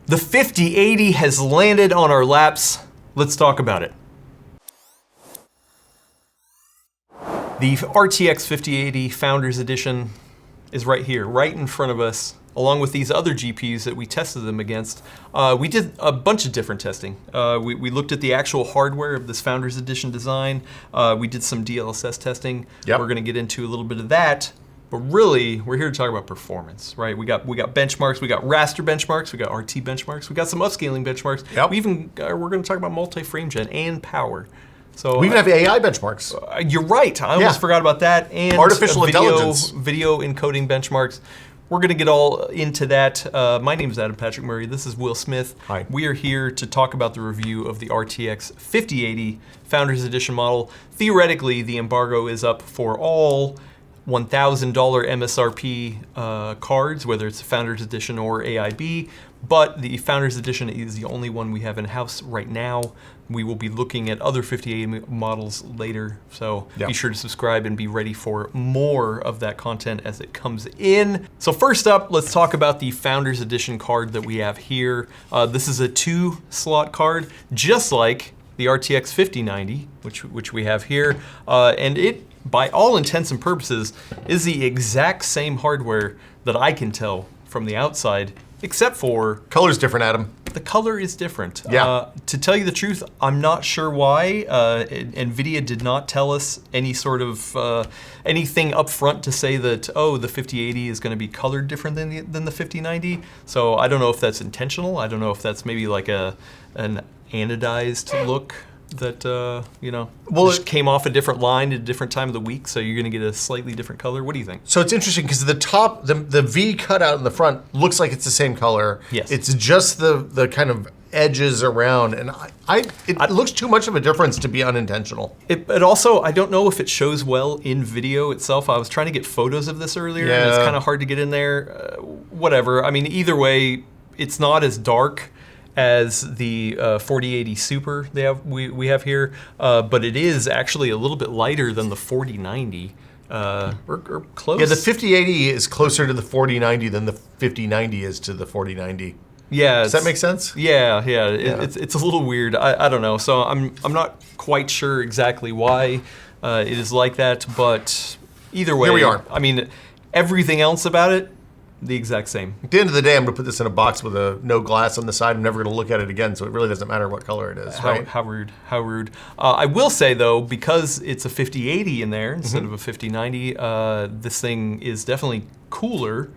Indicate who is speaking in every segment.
Speaker 1: The 5080 has landed on our laps. Let's talk about it. The RTX 5080 Founders Edition is right here, right in front of us, along with these other GPUs that we tested them against. We did a bunch of different testing. We looked at the actual hardware of this Founders Edition design. We did some DLSS testing.
Speaker 2: Yep.
Speaker 1: We're gonna get into a little bit of that. But really, we're here to talk about performance, right? We got benchmarks, we got raster benchmarks, we got RT benchmarks, we got some upscaling benchmarks.
Speaker 2: Yep.
Speaker 1: We even we're going to talk about multi-frame gen and power. So
Speaker 2: We even have AI benchmarks.
Speaker 1: You're right. I almost forgot about that. And
Speaker 2: artificial intelligence,
Speaker 1: video encoding benchmarks. We're going to get all into that. My name is Adam Patrick Murray. This is Will Smith.
Speaker 2: Hi.
Speaker 1: We are here to talk about the review of the RTX 5080 Founders Edition model. Theoretically, the embargo is up for all $1,000 MSRP cards, whether it's the Founders Edition or AIB, but the Founders Edition is the only one we have in-house right now. We will be looking at other 5080 models later, so be sure to subscribe and be ready for more of that content as it comes in. So first up, let's talk about the Founders Edition card that we have here. This is a 2-slot card, just like the RTX 5090, which we have here, and it, by all intents and purposes, is the exact same hardware that I can tell from the outside, except for
Speaker 2: Color's different, Adam.
Speaker 1: the color is different.
Speaker 2: Yeah.
Speaker 1: To tell you the truth, I'm not sure why. Nvidia did not tell us any sort of anything up front to say that, oh, the 5080 is going to be colored different than the 5090. So I don't know if that's intentional. I don't know if that's maybe like an anodized look that just came off a different line at a different time of the week, so you're going to get a slightly different color. What do you think?
Speaker 2: So it's interesting because the top, the V cutout in the front looks like it's the same color.
Speaker 1: Yes.
Speaker 2: It's just the kind of edges around, and it looks too much of a difference to be unintentional.
Speaker 1: It also, I don't know if it shows well in video itself. I was trying to get photos of this earlier, and it's kind of hard to get in there. Whatever. I mean, either way, it's not as dark as the 4080 Super we have here, but it is actually a little bit lighter than the 4090, or close.
Speaker 2: Yeah, the 5080 is closer to the 4090 than the 5090 is to the 4090.
Speaker 1: Yeah,
Speaker 2: does that make sense?
Speaker 1: Yeah. It's a little weird. I don't know. So I'm not quite sure exactly why it is like that, but either way,
Speaker 2: here we are.
Speaker 1: I mean, everything else about it, the exact same.
Speaker 2: At the end of the day, I'm going to put this in a box with no glass on the side. I'm never going to look at it again, so it really doesn't matter what color it is, right?
Speaker 1: How rude, how rude. I will say though, because it's a 5080 in there instead of a 5090, this thing is definitely cooler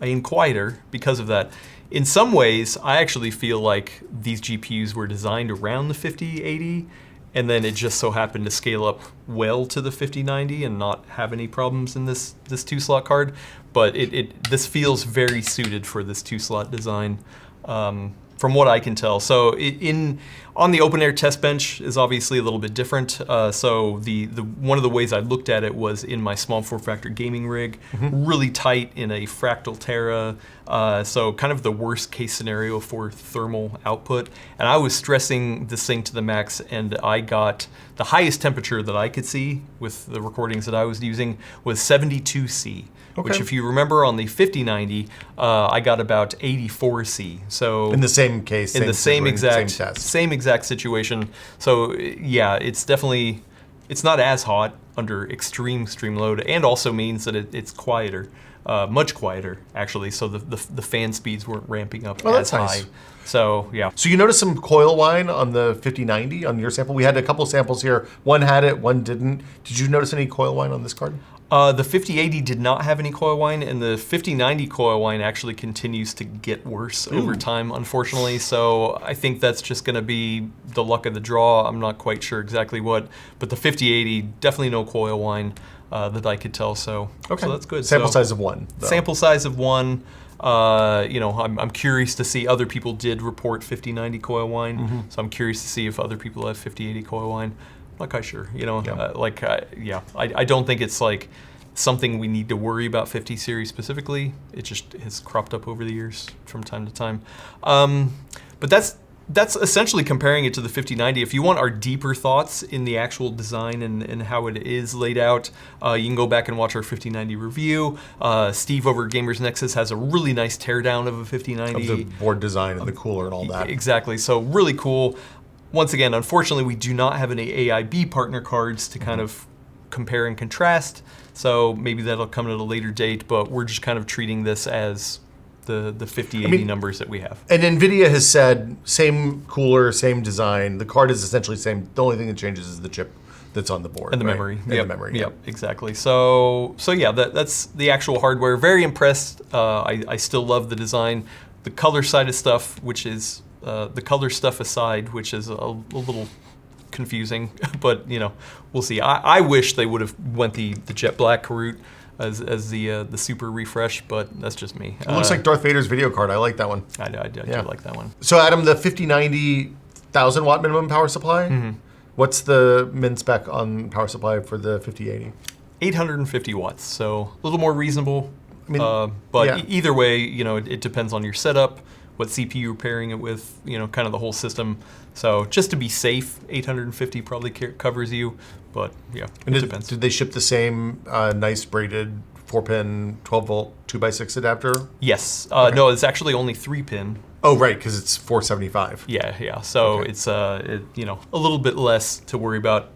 Speaker 1: and quieter because of that. In some ways, I actually feel like these GPUs were designed around the 5080, and then it just so happened to scale up well to the 5090 and not have any problems in this 2-slot card. But this feels very suited for this 2-slot design, from what I can tell. So on the open air test bench is obviously a little bit different. So one of the ways I looked at it was in my small form factor gaming rig, really tight in a fractal Terra. So kind of the worst case scenario for thermal output. And I was stressing this thing to the max, and I got the highest temperature that I could see with the recordings that I was using was 72°C. Okay. Which, if you remember, on the 5090, I got about 84°C. So
Speaker 2: in the same case,
Speaker 1: same exact situation. So yeah, it's not as hot under extreme load, and also means that it's quieter, much quieter actually. So the fan speeds weren't ramping up as high. Nice. So yeah.
Speaker 2: So you noticed some coil whine on the 5090 on your sample? We had a couple samples here. One had it, one didn't. Did you notice any coil whine on this card?
Speaker 1: The 5080 did not have any coil whine, and the 5090 coil whine actually continues to get worse over time, unfortunately. So I think that's just going to be the luck of the draw. I'm not quite sure exactly what, but the 5080, definitely no coil whine that I could tell. So that's good.
Speaker 2: Sample size of 1. Though.
Speaker 1: Sample size of 1. I'm curious to see, other people did report 5090 coil whine, so I'm curious to see if other people have 5080 coil whine. Not quite sure, I don't think it's like something we need to worry about 50 series specifically. It just has cropped up over the years from time to time. But that's that's essentially comparing it to the 5090. If you want our deeper thoughts in the actual design and how it is laid out, you can go back and watch our 5090 review. Steve over at Gamers Nexus has a really nice teardown of a 5090.
Speaker 2: Of the board design and the cooler and all that.
Speaker 1: Exactly, so really cool. Once again, unfortunately, we do not have any AIB partner cards to kind of compare and contrast, so maybe that'll come at a later date, but we're just kind of treating this as the 5080 numbers that we have.
Speaker 2: And Nvidia has said same cooler, same design. The card is essentially the same. The only thing that changes is the chip that's on the board.
Speaker 1: And the
Speaker 2: right?
Speaker 1: memory.
Speaker 2: And the memory.
Speaker 1: Yep, exactly. So yeah, that's the actual hardware. Very impressed. I still love the design. The color side of stuff, which is the color stuff aside, which is a little confusing, but we'll see. I wish they would have went the jet black route as the super refresh, but that's just me.
Speaker 2: It looks like Darth Vader's video card. I like that one.
Speaker 1: I do like that one.
Speaker 2: So Adam, the 5090 1,000-watt minimum power supply. What's the min spec on power supply for the 5080?
Speaker 1: 850 watts, so a little more reasonable.
Speaker 2: I mean,
Speaker 1: but either way, it depends on your setup, what CPU you're pairing it with, kind of the whole system. So just to be safe, 850 probably covers you, but yeah, it depends.
Speaker 2: Did they ship the same nice braided 4-pin 12-volt 2x6 adapter?
Speaker 1: Yes. No, it's actually only 3-pin.
Speaker 2: Oh, right, because it's 475.
Speaker 1: Yeah. So it's a little bit less to worry about.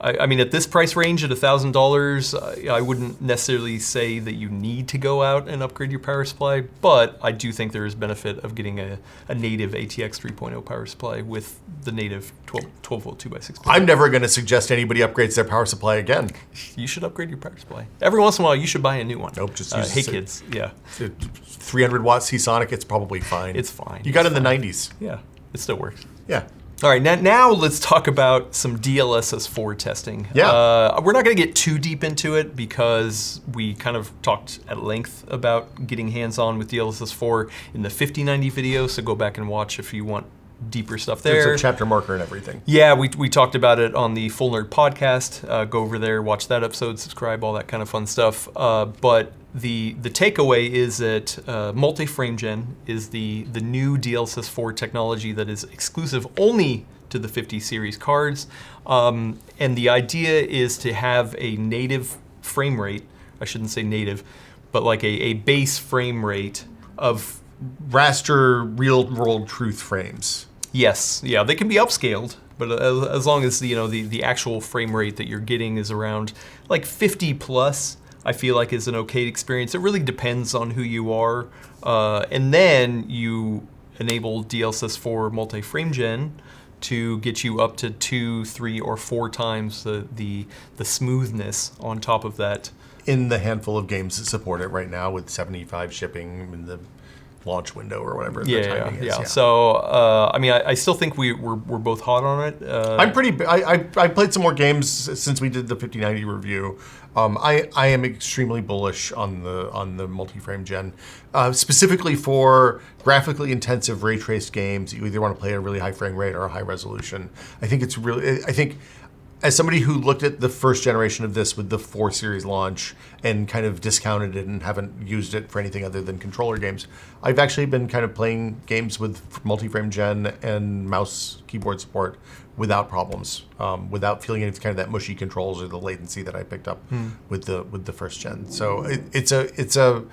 Speaker 1: I mean, at this price range, at $1,000, I wouldn't necessarily say that you need to go out and upgrade your power supply, but I do think there is benefit of getting a native ATX 3.0 power supply with the native 12-volt 2x6.
Speaker 2: I'm never going to suggest anybody upgrades their power supply again.
Speaker 1: You should upgrade your power supply. Every once in a while, you should buy a new one.
Speaker 2: Nope, just use
Speaker 1: hey, kids, yeah.
Speaker 2: 300-watt Seasonic, it's probably fine.
Speaker 1: It's fine.
Speaker 2: You got it in the 90s.
Speaker 1: Yeah, it still works.
Speaker 2: Yeah.
Speaker 1: All right, now let's talk about some DLSS 4 testing.
Speaker 2: Yeah.
Speaker 1: We're not going to get too deep into it because we kind of talked at length about getting hands-on with DLSS 4 in the 5090 video, so go back and watch if you want deeper stuff there.
Speaker 2: There's a chapter marker and everything.
Speaker 1: Yeah, we talked about it on the Full Nerd podcast. Go over there, watch that episode, subscribe, all that kind of fun stuff. But the takeaway is that multi-frame gen is the new DLSS 4 technology that is exclusive only to the 50 series cards. And the idea is to have a native frame rate, I shouldn't say native, but like a base frame rate of
Speaker 2: raster real-world truth frames.
Speaker 1: Yes, yeah, they can be upscaled, but as long as the actual frame rate that you're getting is around like 50 plus, I feel like is an okay experience. It really depends on who you are, and then you enable DLSS 4 multi-frame gen to get you up to 2, 3, or 4 times the smoothness on top of that.
Speaker 2: In the handful of games that support it right now, with 75 shipping in the launch window or whatever the timing is.
Speaker 1: Yeah. So, I mean, I still think we're both hot on it.
Speaker 2: I played some more games since we did the 5090 review. I am extremely bullish on the multi-frame gen, specifically for graphically intensive ray traced games. You either want to play at a really high frame rate or a high resolution. I think as somebody who looked at the first generation of this with the 4 series launch and kind of discounted it and haven't used it for anything other than controller games, I've actually been kind of playing games with multi-frame gen and mouse keyboard support without problems, without feeling any kind of that mushy controls or the latency that I picked up with the first gen. So it's a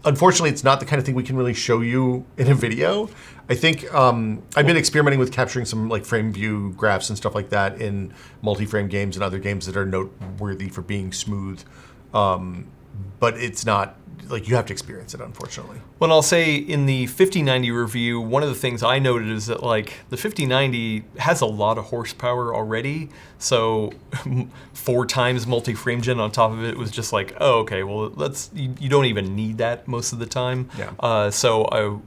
Speaker 2: unfortunately, it's not the kind of thing we can really show you in a video. I think I've been experimenting with capturing some like frame view graphs and stuff like that in multi-frame games and other games that are noteworthy for being smooth. But it's not, like, you have to experience it, unfortunately.
Speaker 1: Well, I'll say in the 5090 review, one of the things I noted is that, like, the 5090 has a lot of horsepower already, so 4 times multi-frame gen on top of it was just like, oh, okay, well, you don't even need that most of the time.
Speaker 2: Yeah.
Speaker 1: So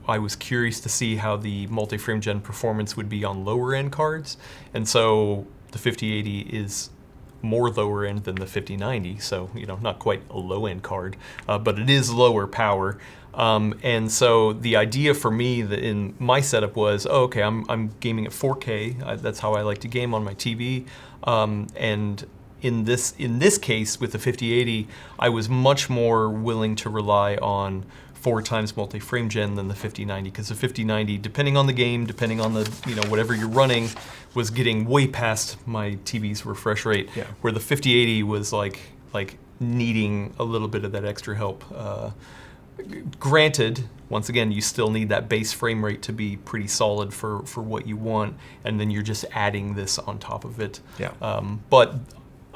Speaker 1: I was curious to see how the multi-frame gen performance would be on lower end cards, and so the 5080 is more lower end than the 5090, so not quite a low end card, but it is lower power. And so the idea for me in my setup was, okay, I'm gaming at 4K. That's how I like to game on my TV. And in this case with the 5080, I was much more willing to rely on 4 times multi-frame gen than the 5090, because the 5090, depending on the game, depending on the whatever you're running, was getting way past my TV's refresh rate, where the 5080 was like needing a little bit of that extra help. Granted, once again, you still need that base frame rate to be pretty solid for what you want, and then you're just adding this on top of it. But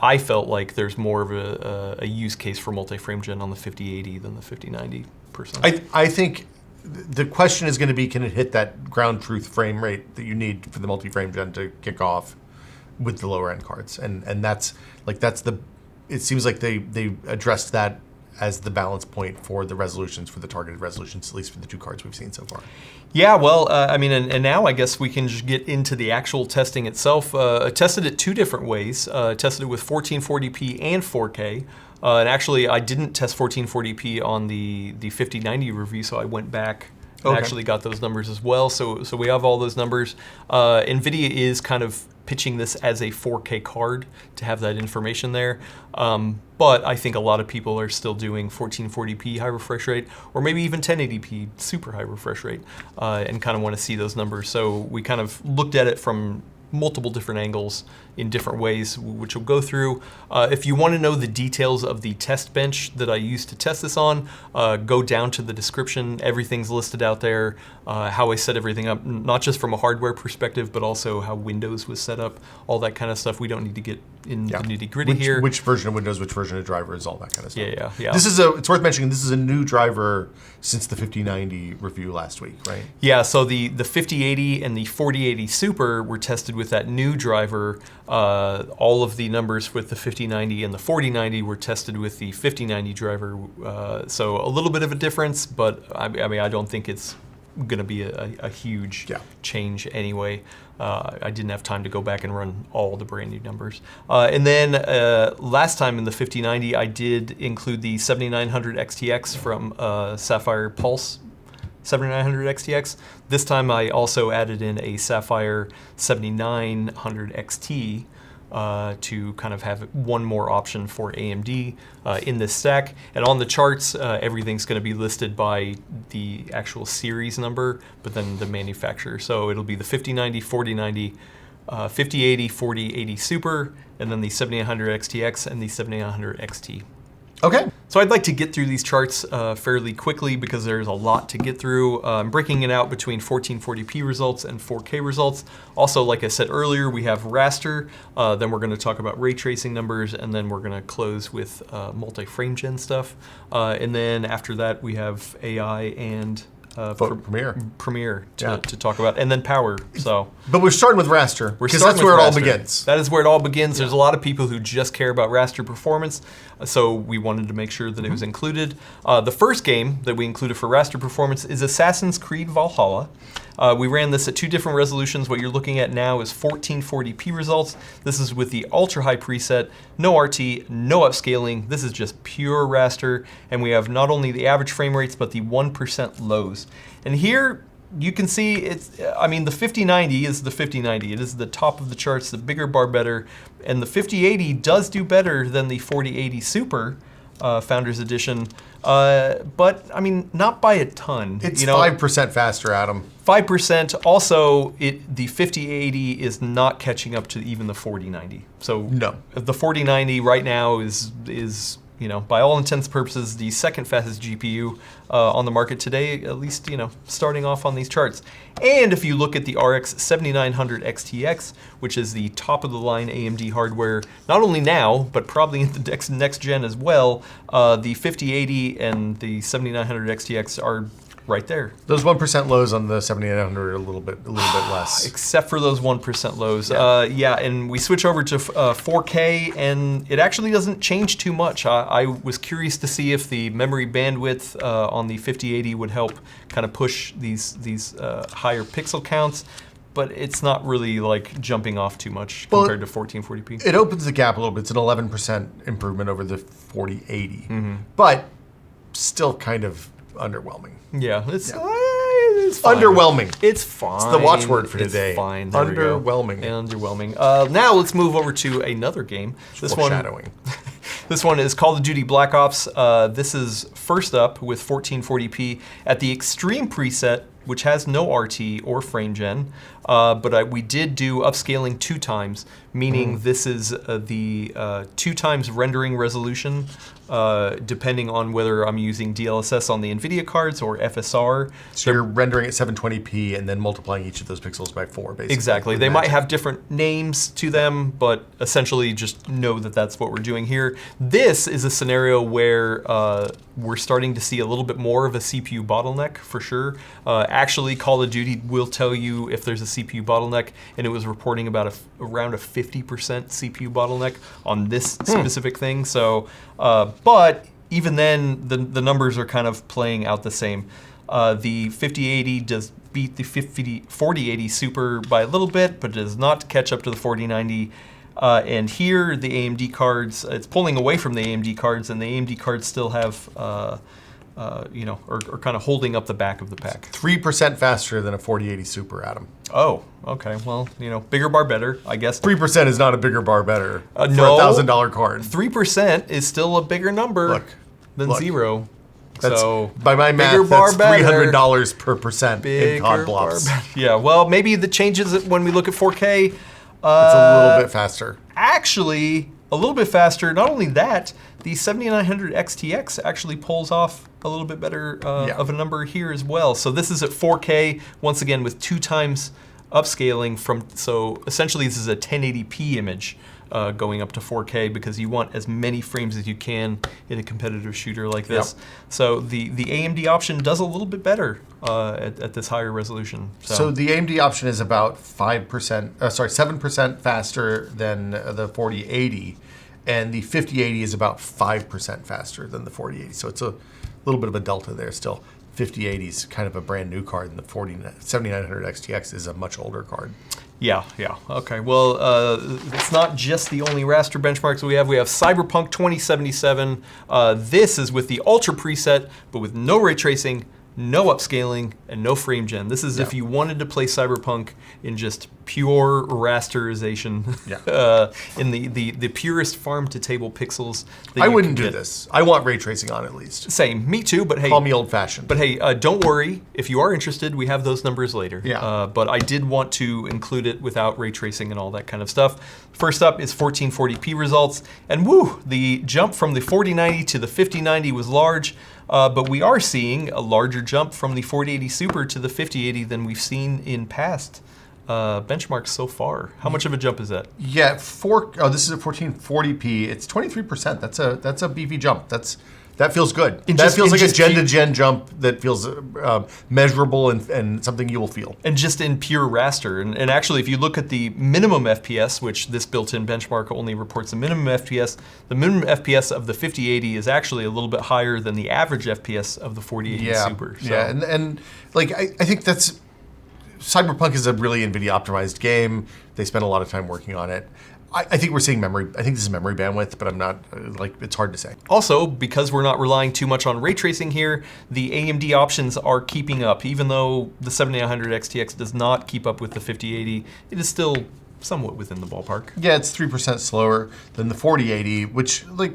Speaker 1: I felt like there's more of a use case for multi-frame gen on the 5080 than the 5090 personally.
Speaker 2: I think the question is going to be, can it hit that ground truth frame rate that you need for the multi-frame gen to kick off with the lower end cards? And that's the. It seems like they addressed that as the balance point for the resolutions, for the targeted resolutions, at least for the 2 cards we've seen so far.
Speaker 1: Yeah, well, I mean, and now I guess we can just get into the actual testing itself. I tested it 2 different ways. Tested it with 1440p and 4K. And actually, I didn't test 1440p on the 5090 review, so I went back and actually got those numbers as well. So we have all those numbers. Nvidia is kind of pitching this as a 4K card to have that information there. But I think a lot of people are still doing 1440p high refresh rate, or maybe even 1080p super high refresh rate, and kind of want to see those numbers. So we kind of looked at it from multiple different angles in different ways, which we'll go through. If you want to know the details of the test bench that I used to test this on, go down to the description. Everything's listed out there, how I set everything up, not just from a hardware perspective, but also how Windows was set up, all that kind of stuff. We don't need to get in the nitty-gritty here.
Speaker 2: Which version of Windows, which version of drivers, all that kind of stuff.
Speaker 1: Yeah.
Speaker 2: It's worth mentioning, this is a new driver since the 5090 review last week, right?
Speaker 1: Yeah, so the 5080 and the 4080 Super were tested with that new driver. All of the numbers with the 5090 and the 4090 were tested with the 5090 driver. So a little bit of a difference, but I mean, I don't think it's going to be a huge change anyway. I didn't have time to go back and run all the brand new numbers. And then last time in the 5090, I did include the 7900 XTX from Sapphire Pulse 7900 XTX. This time I also added in a Sapphire 7900 XT to kind of have one more option for AMD in this stack. And on the charts, everything's going to be listed by the actual series number, but then the manufacturer. So it'll be the 5090, 4090, 5080, 4080 Super, and then the 7900 XTX and the 7900 XT.
Speaker 2: Okay.
Speaker 1: So I'd like to get through these charts fairly quickly because there's a lot to get through. I'm breaking it out between 1440p results and 4K results. Also, like I said earlier, we have raster. Then we're going to talk about ray tracing numbers, and then we're going to close with multi-frame gen stuff. And then after that, we have AI and Premiere to talk about, and then power. So,
Speaker 2: but we're starting with raster because that's where it all begins.
Speaker 1: That is where it all begins. There's a lot of people who just care about raster performance, so we wanted to make sure that it was included. The first game that we included for raster performance is Assassin's Creed Valhalla. We ran this at 2 different resolutions. What you're looking at now is 1440p results. This is with the ultra high preset, no RT, no upscaling. This is just pure raster, and we have not only the average frame rates, but the 1% lows. And here you can see the 5090 is the 5090. It is the top of the charts, the bigger bar better, and the 5080 does do better than the 4080 Super Founders Edition, but I mean, not by a ton.
Speaker 2: It's 5% faster, Adam.
Speaker 1: 5%. Also, the 5080 is not catching up to even the 4090. So
Speaker 2: no,
Speaker 1: the 4090 right now is by all intents and purposes, the second fastest GPU on the market today, at least, starting off on these charts. And if you look at the RX 7900 XTX, which is the top of the line AMD hardware, not only now, but probably in the next gen as well, the 5080 and the 7900 XTX are right there.
Speaker 2: Those 1% lows on the 7900 are a little bit less.
Speaker 1: Except for those 1% lows. And we switch over to 4K, and it actually doesn't change too much. I was curious to see if the memory bandwidth on the 5080 would help kind of push these higher pixel counts, but it's not really like jumping off too much compared to 1440p.
Speaker 2: It opens the gap a little bit. It's an 11% improvement over the 4080, but still kind of underwhelming.
Speaker 1: Yeah, it's
Speaker 2: fine. Underwhelming.
Speaker 1: It's fine.
Speaker 2: It's the watchword for today.
Speaker 1: It's fine.
Speaker 2: Underwhelming.
Speaker 1: Underwhelming. Now let's move over to another game.
Speaker 2: Foreshadowing.
Speaker 1: This one is Call of Duty Black Ops. This is first up with 1440p at the extreme preset, which has no RT or frame gen, but we did do upscaling 2 times, meaning this is the 2 times rendering resolution, depending on whether I'm using DLSS on the Nvidia cards or FSR.
Speaker 2: So you're rendering at 720p and then multiplying each of those pixels by 4, basically.
Speaker 1: Exactly. They might have different names to them, but essentially just know that that's what we're doing here. This is a scenario where we're starting to see a little bit more of a CPU bottleneck, for sure. Actually, Call of Duty will tell you if there's a CPU bottleneck, and it was reporting about around a 50% CPU bottleneck on this specific thing. So, but even then, the numbers are kind of playing out the same. The 5080 does beat the 4080 Super by a little bit, but does not catch up to the 4090. And here, the AMD cards, it's pulling away from the AMD cards, and the AMD cards still have, you know, are kind of holding up the back of the pack.
Speaker 2: 3% faster than a 4080 Super, Adam.
Speaker 1: Oh, okay. Well, you know, bigger bar better, I guess.
Speaker 2: 3% is not a bigger bar better for
Speaker 1: no,
Speaker 2: a $1,000 card.
Speaker 1: 3% is still a bigger number than 0.
Speaker 2: That's,
Speaker 1: so
Speaker 2: by my math, that's $300 per percent in COD blobs.
Speaker 1: Yeah, well, maybe the changes when we look at 4K.
Speaker 2: It's a little bit faster.
Speaker 1: Actually, a little bit faster. Not only that, the 7900 XTX actually pulls off a little bit better of a number here as well. So this is at 4K, once again, with 2 times upscaling from, so essentially this is a 1080p image going up to 4K because you want as many frames as you can in a competitive shooter like this. Yep. So the AMD option does a little bit better at this higher resolution.
Speaker 2: So the AMD option is about 7% faster than the 4080, and the 5080 is about 5% faster than the 4080. So it's a little bit of a delta there still. 5080 is kind of a brand new card, and the 7900 XTX is a much older card.
Speaker 1: Yeah, yeah. Okay, well, it's not just the only raster benchmarks we have. We have Cyberpunk 2077. This is with the Ultra preset, but with no ray tracing, no upscaling, and no frame gen. This is if you wanted to play Cyberpunk in just pure rasterization, in the purest farm-to-table pixels.
Speaker 2: I wouldn't do this. I want ray tracing on at least.
Speaker 1: Same, me too, but hey.
Speaker 2: Call me old-fashioned.
Speaker 1: But hey, don't worry. If you are interested, we have those numbers later.
Speaker 2: Yeah.
Speaker 1: But I did want to include it without ray tracing and all that kind of stuff. First up is 1440p results, and woo, the jump from the 4090 to the 5090 was large. But we are seeing a larger jump from the 4080 Super to the 5080 than we've seen in past benchmarks so far. How much of a jump is that?
Speaker 2: Yeah, this is a 1440p. It's 23%. That's a beefy jump. That feels good. That feels like a gen-to-gen jump that feels measurable and something you will feel.
Speaker 1: And just in pure raster. And actually, if you look at the minimum FPS, which this built-in benchmark only reports the minimum FPS of the 5080 is actually a little bit higher than the average FPS of the 4080 Super. So.
Speaker 2: Yeah, and like I think that's, Cyberpunk is a really NVIDIA optimized game. They spent a lot of time working on it. I think we're seeing memory. I think this is memory bandwidth, but I'm not, it's hard to say. Also, because we're not relying too much on ray tracing here, the AMD options are keeping up. Even though the 7900 XTX does not keep up with the 5080, it is still somewhat within the ballpark. Yeah, it's 3% slower than the 4080, which, look,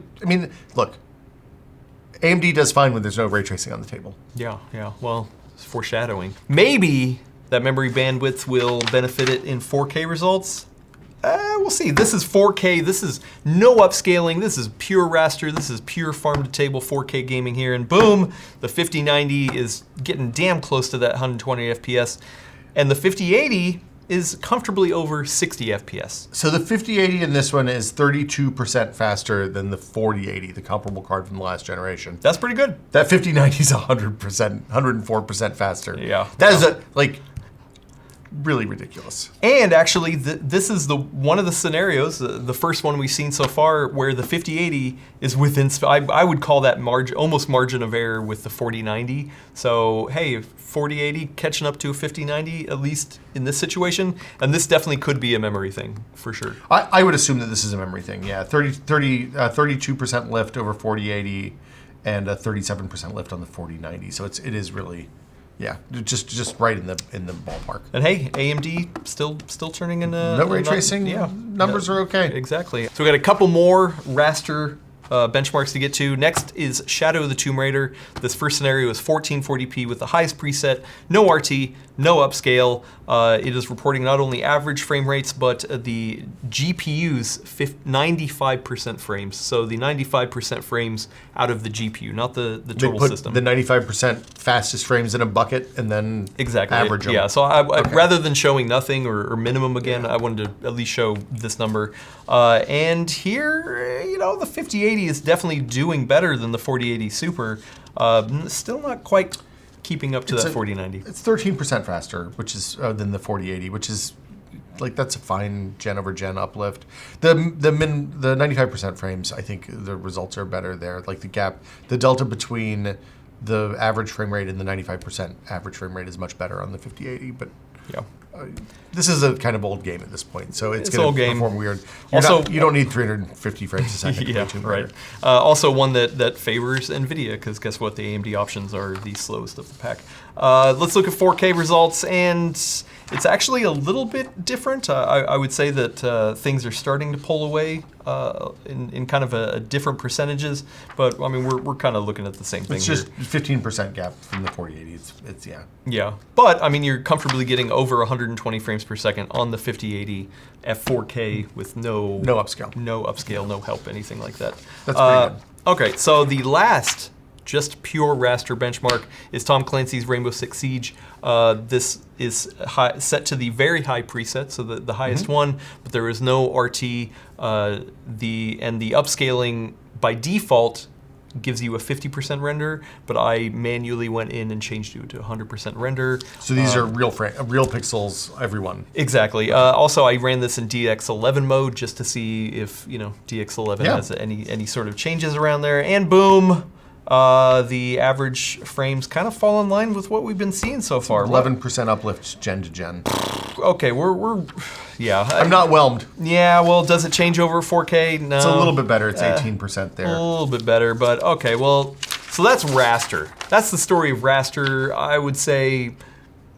Speaker 2: AMD does fine when there's no ray tracing on the table.
Speaker 1: Yeah, well, it's foreshadowing. Maybe that memory bandwidth will benefit it in 4K results. We'll see. This is 4K. This is no upscaling. This is pure raster. This is pure farm-to-table 4K gaming here. And boom, the 5090 is getting damn close to that 120 FPS. And the 5080 is comfortably over 60 FPS.
Speaker 2: So the 5080 in this one is 32% faster than the 4080, the comparable card from the last generation.
Speaker 1: That's pretty good.
Speaker 2: That 5090 is 100%, 104% faster.
Speaker 1: Yeah.
Speaker 2: That is really ridiculous.
Speaker 1: And actually, this is one of the scenarios, the first one we've seen so far, where the 5080 is within, I would call that almost margin of error with the 4090. So hey, 4080 catching up to a 5090, at least in this situation, and this definitely could be a memory thing, for sure.
Speaker 2: I would assume that this is a memory thing, yeah. 32% lift over 4080, and a 37% lift on the 4090. So it is really, yeah, just right in the ballpark.
Speaker 1: And hey, AMD still turning in
Speaker 2: no ray tracing.
Speaker 1: Yeah,
Speaker 2: numbers are okay.
Speaker 1: Exactly. So we got a couple more raster benchmarks to get to. Next is Shadow of the Tomb Raider. This first scenario is 1440p with the highest preset, no RT, no upscale. It is reporting not only average frame rates, but the GPU's 95% frames. So the 95% frames out of the GPU, not the total system.
Speaker 2: The 95% fastest frames in a bucket and then average them.
Speaker 1: Yeah, so rather than showing nothing or minimum again, I wanted to at least show this number. And here, the 5080 is definitely doing better than the 4080 Super. Still not quite keeping up to that 4090.
Speaker 2: It's 13% faster, which is than the 4080, which is that's a fine gen over gen uplift. The 95% frames, I think the results are better there. Like the delta between the average frame rate and the 95% average frame rate is much better on the 5080. But
Speaker 1: yeah.
Speaker 2: This is a kind of old game at this point, so it's going to perform weird. You don't need 350 frames a second to play Tomb Raider.
Speaker 1: Right. Also one that favors Nvidia, because guess what? The AMD options are the slowest of the pack. Let's look at 4K results, and it's actually a little bit different. I would say that things are starting to pull away in kind of a different percentages, but I mean we're kind of looking at the same thing.
Speaker 2: It's just 15% gap from the 4080. It's yeah.
Speaker 1: Yeah, but I mean you're comfortably getting over 120 frames per second on the 5080 f4K with no
Speaker 2: upscale,
Speaker 1: no help, anything like that.
Speaker 2: That's pretty good.
Speaker 1: Okay, so the last just pure raster benchmark is Tom Clancy's Rainbow Six Siege. This is set to the very high preset, so the highest one, but there is no RT. The upscaling by default gives you a 50% render, but I manually went in and changed it to 100% render.
Speaker 2: So these are real pixels, everyone.
Speaker 1: Exactly. Also, I ran this in DX11 mode just to see if DX11 has any sort of changes around there, and boom. The average frames kind of fall in line with what we've been seeing so far.
Speaker 2: 11% uplift gen to gen.
Speaker 1: Okay, we're yeah.
Speaker 2: I'm not whelmed.
Speaker 1: Yeah, well, does it change over 4K? No.
Speaker 2: It's a little bit better. It's 18% there.
Speaker 1: A little bit better, but okay, well, so that's Raster. That's the story of Raster. I would say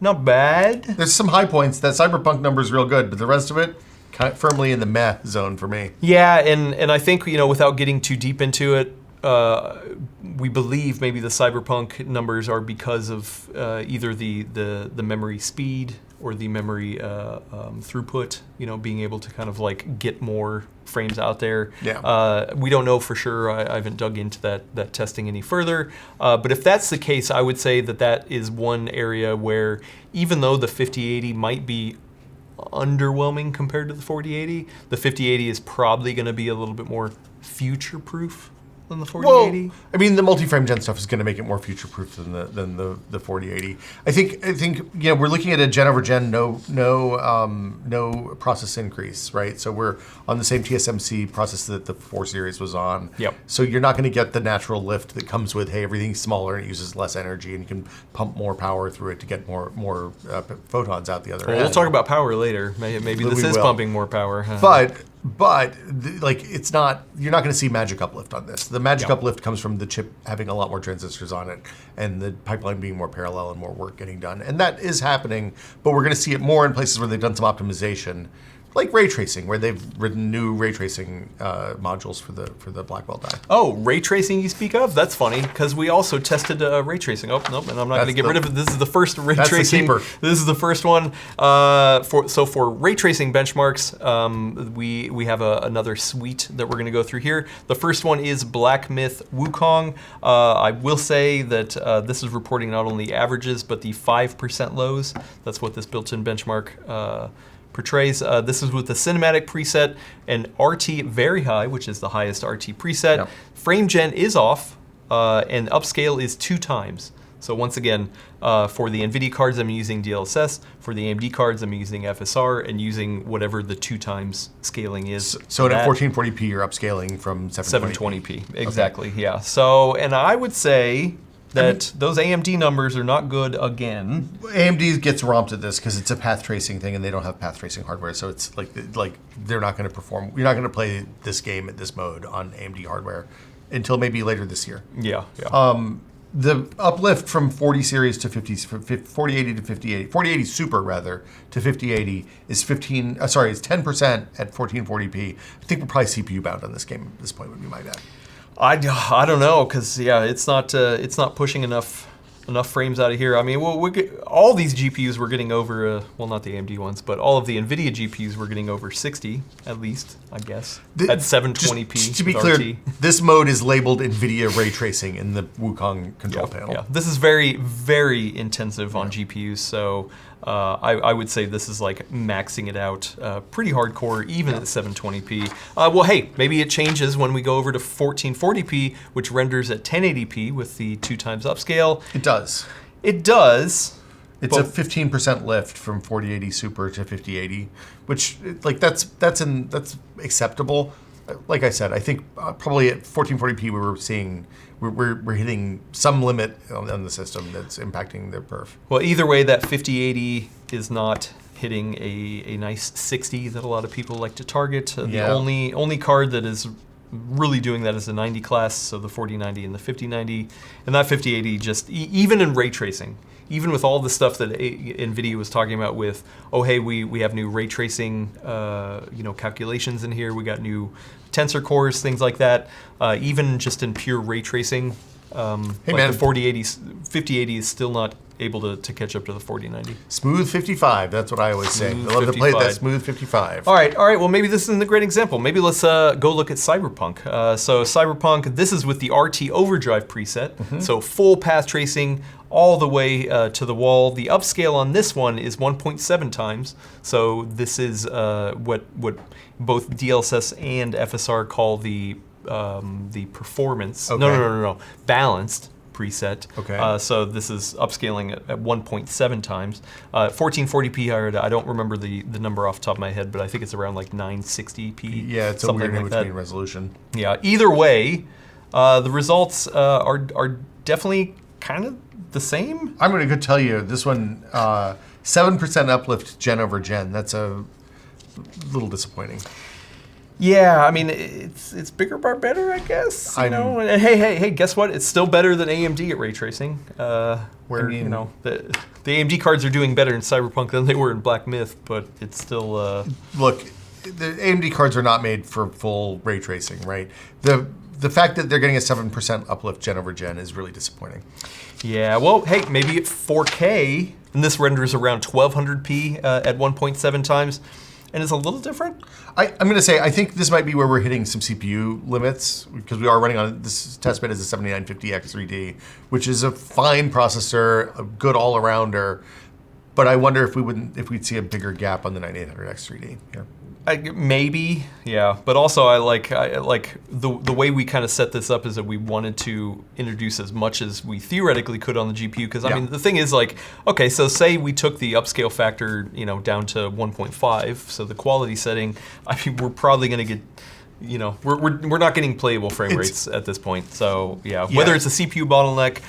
Speaker 1: not bad.
Speaker 2: There's some high points. That Cyberpunk number is real good, but the rest of it, kind of firmly in the meh zone for me.
Speaker 1: Yeah, and I think, without getting too deep into it, we believe maybe the Cyberpunk numbers are because of either the memory speed or the memory throughput, being able to kind of get more frames out there.
Speaker 2: Yeah.
Speaker 1: We don't know for sure. I haven't dug into that testing any further. But if that's the case, I would say that is one area where even though the 5080 might be underwhelming compared to the 4080, the 5080 is probably going to be a little bit more future-proof than the 4080.
Speaker 2: Well, I mean, the multi-frame gen stuff is going to make it more future-proof than the 4080. I think we're looking at a gen over gen, no process increase, right? So we're on the same TSMC process that the 4 series was on.
Speaker 1: Yep.
Speaker 2: So you're not going to get the natural lift that comes with, hey, everything's smaller and it uses less energy, and you can pump more power through it to get more photons out the other end.
Speaker 1: We'll talk about power later. Maybe this is pumping more power.
Speaker 2: But it's not. You're not going to see magic uplift on this. The magic uplift comes from the chip having a lot more transistors on it, and the pipeline being more parallel and more work getting done. And that is happening. But we're going to see it more in places where they've done some optimization, like ray tracing, where they've written new ray tracing modules for the Blackwell die.
Speaker 1: Oh, ray tracing you speak of? That's funny, because we also tested ray tracing. Oh, nope, and I'm not going to get rid of it. This is the first ray tracing. This is the first one. For ray tracing benchmarks, we have another suite that we're going to go through here. The first one is Black Myth Wukong. I will say that this is reporting not only averages, but the 5% lows. That's what this built-in benchmark portrays. This is with the cinematic preset and RT very high, which is the highest RT preset. Yep. Frame gen is off, and upscale is 2 times. So once again, for the Nvidia cards, I'm using DLSS. For the AMD cards, I'm using FSR and using whatever the 2 times scaling is.
Speaker 2: So at 1440p, you're upscaling from 720p.
Speaker 1: Exactly, okay. Yeah. So, and I would say that those AMD numbers are not good again.
Speaker 2: AMD gets romped at this because it's a path tracing thing and they don't have path tracing hardware. So it's like they're not going to perform. You're not going to play this game at this mode on AMD hardware until maybe later this year.
Speaker 1: Yeah.
Speaker 2: The uplift from 40 series to 4080 to 5080, 4080 Super rather, to 5080 is 10% at 1440p. I think we're probably CPU bound on this game at this point, would be my bet.
Speaker 1: I don't know, because yeah, it's not pushing enough frames out of here. I mean, all these GPUs we're getting over, well, not the AMD ones, but all of the Nvidia GPUs we're getting over 60 at least, I guess, at 720p.
Speaker 2: Just to be clear, this mode is labeled Nvidia ray tracing in the Wukong control panel.
Speaker 1: Yeah, this is very, very intensive on GPUs, so I would say this is like maxing it out pretty hardcore, even at 720p. Well, hey, maybe it changes when we go over to 1440p, which renders at 1080p with the 2x upscale.
Speaker 2: It does.
Speaker 1: It does.
Speaker 2: It's a 15% lift from 4080 Super to 5080, which like that's acceptable. Like I said, I think probably at 1440p we're hitting some limit on the system that's impacting the perf.
Speaker 1: Well, either way, that 5080 is not hitting a nice 60 that a lot of people like to target. The only card that is really doing that is the 90 class, so the 4090 and the 5090. And that 5080 just, even in ray tracing, even with all the stuff that Nvidia was talking about with, oh hey, we have new ray tracing calculations in here, we got new tensor cores, things like that. Even just in pure ray tracing,
Speaker 2: hey man,
Speaker 1: the 5080 is still not able to catch up to the 4090.
Speaker 2: Smooth 55, that's what I always say. I love to play that smooth 55.
Speaker 1: All right, well maybe this isn't a great example. Maybe let's go look at Cyberpunk. So Cyberpunk, this is with the RT Overdrive preset, so full path tracing all the way to the wall. The upscale on this one is 1.7 times, so this is what both DLSS and FSR call the performance.
Speaker 2: Okay.
Speaker 1: No, balanced preset.
Speaker 2: Okay.
Speaker 1: So this is upscaling at 1.7 times. 1440p, I don't remember the number off the top of my head, but I think it's around like 960p.
Speaker 2: Yeah, it's
Speaker 1: something
Speaker 2: a weird
Speaker 1: like
Speaker 2: in-between resolution.
Speaker 1: Yeah, either way, the results are definitely kind of the same.
Speaker 2: I'm going to go tell you, this one, 7% uplift gen over gen. That's a little disappointing.
Speaker 1: Yeah, I mean, it's bigger bar better, I guess. You know, and hey, guess what? It's still better than AMD at ray tracing. The AMD cards are doing better in Cyberpunk than they were in Black Myth, but it's still.
Speaker 2: Look, the AMD cards are not made for full ray tracing, right? The fact that they're getting a 7% uplift gen over gen is really disappointing.
Speaker 1: Yeah, well, hey, maybe at 4K, and this renders around 1200p at 1.7 times. And it's a little different?
Speaker 2: I'm going to say, I think this might be where we're hitting some CPU limits, because we are running on, this test bed is a 7950X3D, which is a fine processor, a good all-arounder, but I wonder if we'd see a bigger gap on the 9800X3D here.
Speaker 1: Maybe, yeah, but also I like the way we kind of set this up is that we wanted to introduce as much as we theoretically could on the GPU, because I mean the thing is, like, okay, so say we took the upscale factor down to 1.5, so the quality setting, I mean we're probably going to get, we're not getting playable frame rates at this point. So yeah, whether it's a CPU bottleneck